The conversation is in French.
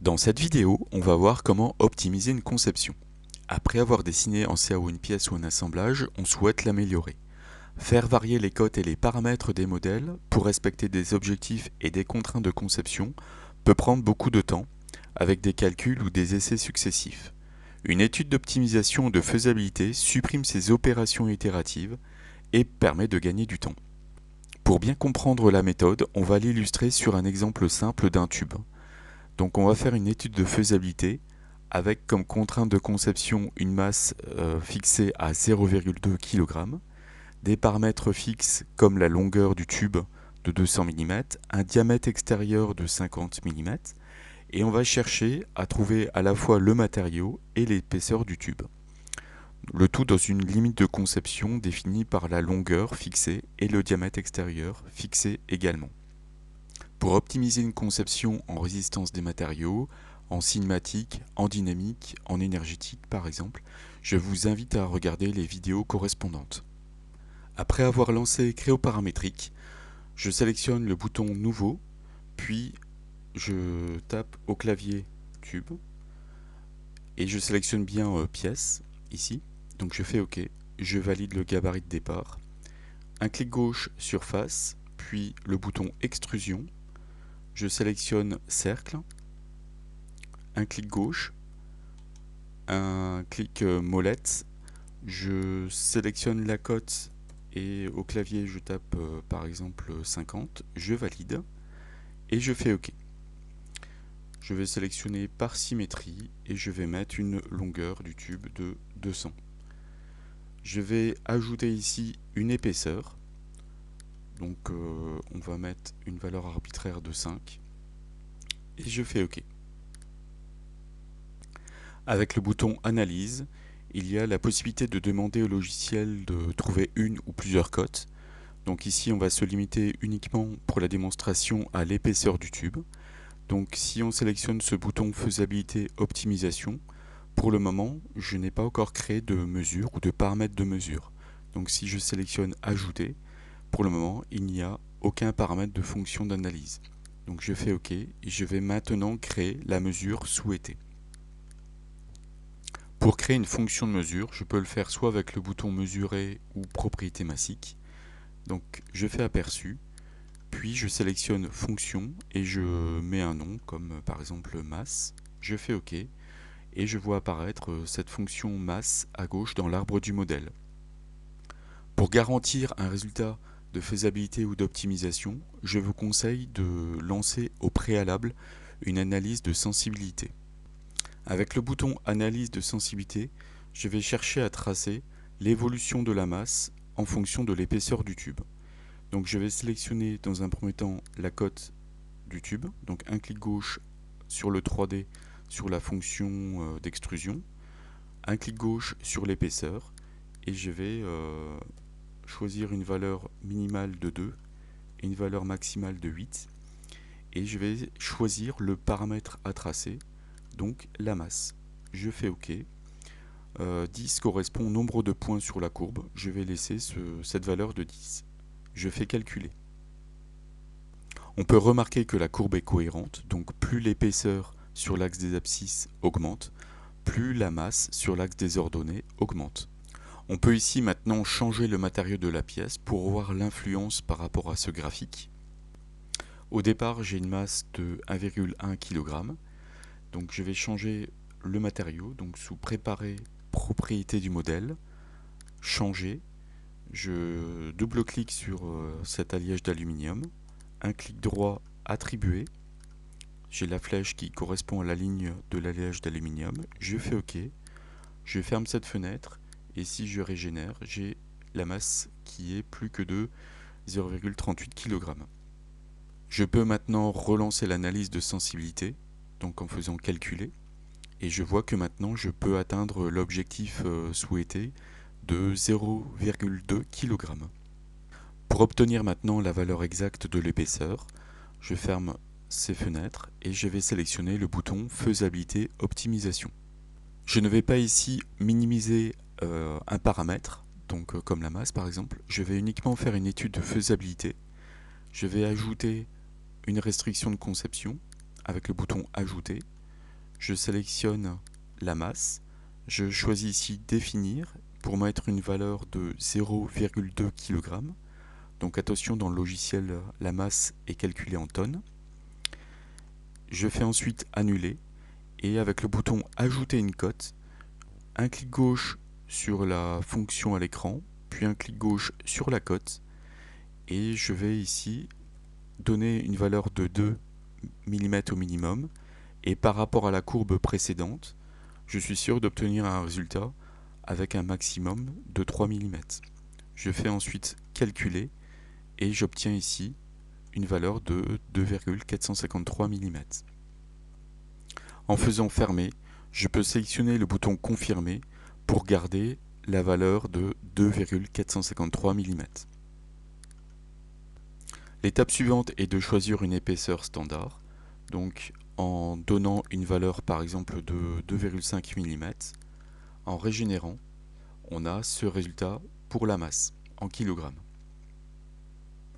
Dans cette vidéo, on va voir comment optimiser une conception. Après avoir dessiné en CAO une pièce ou un assemblage, on souhaite l'améliorer. Faire varier les cotes et les paramètres des modèles pour respecter des objectifs et des contraintes de conception peut prendre beaucoup de temps, avec des calculs ou des essais successifs. Une étude d'optimisation ou de faisabilité supprime ces opérations itératives et permet de gagner du temps. Pour bien comprendre la méthode, on va l'illustrer sur un exemple simple d'un tube. Donc on va faire une étude de faisabilité avec comme contrainte de conception une masse fixée à 0,2 kg, des paramètres fixes comme la longueur du tube de 200 mm, un diamètre extérieur de 50 mm, et on va chercher à trouver à la fois le matériau et l'épaisseur du tube. Le tout dans une limite de conception définie par la longueur fixée et le diamètre extérieur fixé également. Pour optimiser une conception en résistance des matériaux, en cinématique, en dynamique, en énergétique par exemple, je vous invite à regarder les vidéos correspondantes. Après avoir lancé Créoparamétrique, je sélectionne le bouton Nouveau, puis je tape au clavier Tube, et je sélectionne bien Pièce, ici, donc je fais OK, je valide le gabarit de départ, un clic gauche sur Face, puis le bouton Extrusion, je sélectionne Cercle, un clic gauche, un clic molette, je sélectionne la cote et au clavier je tape par exemple 50, je valide et je fais OK. Je vais sélectionner par symétrie et je vais mettre une longueur du tube de 200. Je vais ajouter ici une épaisseur, donc on va mettre une valeur arbitraire de 5 et je fais OK. Avec le bouton Analyse, il y a la possibilité de demander au logiciel de trouver une ou plusieurs cotes. Donc ici, on va se limiter uniquement pour la démonstration à l'épaisseur du tube. Donc si on sélectionne ce bouton Faisabilité Optimisation, pour le moment, je n'ai pas encore créé de mesure ou de paramètres de mesure. Donc si je sélectionne Ajouter, pour le moment, il n'y a aucun paramètre de fonction d'analyse. Donc je fais OK et je vais maintenant créer la mesure souhaitée. Pour créer une fonction de mesure, je peux le faire soit avec le bouton Mesurer ou Propriété massique. Donc je fais Aperçu, puis je sélectionne Fonction et je mets un nom comme par exemple masse. Je fais OK et je vois apparaître cette fonction masse à gauche dans l'arbre du modèle. Pour garantir un résultat de faisabilité ou d'optimisation, je vous conseille de lancer au préalable une analyse de sensibilité. Avec le bouton Analyse de sensibilité, je vais chercher à tracer l'évolution de la masse en fonction de l'épaisseur du tube. Donc je vais sélectionner dans un premier temps la cote du tube, donc un clic gauche sur le 3D sur la fonction d'extrusion, un clic gauche sur l'épaisseur et je vais choisir une valeur minimale de 2 et une valeur maximale de 8 et je vais choisir le paramètre à tracer, donc la masse. Je fais OK. 10 correspond au nombre de points sur la courbe. Je vais laisser cette valeur de 10. Je fais calculer. On peut remarquer que la courbe est cohérente, donc plus l'épaisseur sur l'axe des abscisses augmente, plus la masse sur l'axe des ordonnées augmente. On peut ici maintenant changer le matériau de la pièce pour voir l'influence par rapport à ce graphique. Au départ, j'ai une masse de 1,1 kg. Donc je vais changer le matériau, donc sous Préparer, Propriétés du modèle, Changer. Je double-clique sur cet alliage d'aluminium, un clic droit, Attribuer. J'ai la flèche qui correspond à la ligne de l'alliage d'aluminium. Je fais OK. Je ferme cette fenêtre et si je régénère, j'ai la masse qui est plus que de 0,38 kg. Je peux maintenant relancer l'analyse de sensibilité, donc en faisant calculer, et je vois que maintenant je peux atteindre l'objectif souhaité de 0,2 kg. Pour obtenir maintenant la valeur exacte de l'épaisseur, je ferme ces fenêtres et je vais sélectionner le bouton Faisabilité Optimisation. Je ne vais pas ici minimiser un paramètre, donc comme la masse par exemple, je vais uniquement faire une étude de faisabilité. Je vais ajouter une restriction de conception avec le bouton Ajouter. je sélectionne la masse, je choisis ici définir pour mettre une valeur de 0,2 kg. Donc attention, dans le logiciel, la masse est calculée en tonnes. Je fais ensuite annuler et avec le bouton ajouter une cote, un clic gauche sur la fonction à l'écran, puis un clic gauche sur la cote et je vais ici donner une valeur de 2 mm au minimum et par rapport à la courbe précédente, je suis sûr d'obtenir un résultat avec un maximum de 3 mm. Je fais ensuite calculer et j'obtiens ici une valeur de 2,453 mm. En faisant fermer, je peux sélectionner le bouton confirmer pour garder la valeur de 2,453 mm. L'étape suivante est de choisir une épaisseur standard, donc en donnant une valeur par exemple de 2,5 mm. En régénérant, on a ce résultat pour la masse en kilogrammes.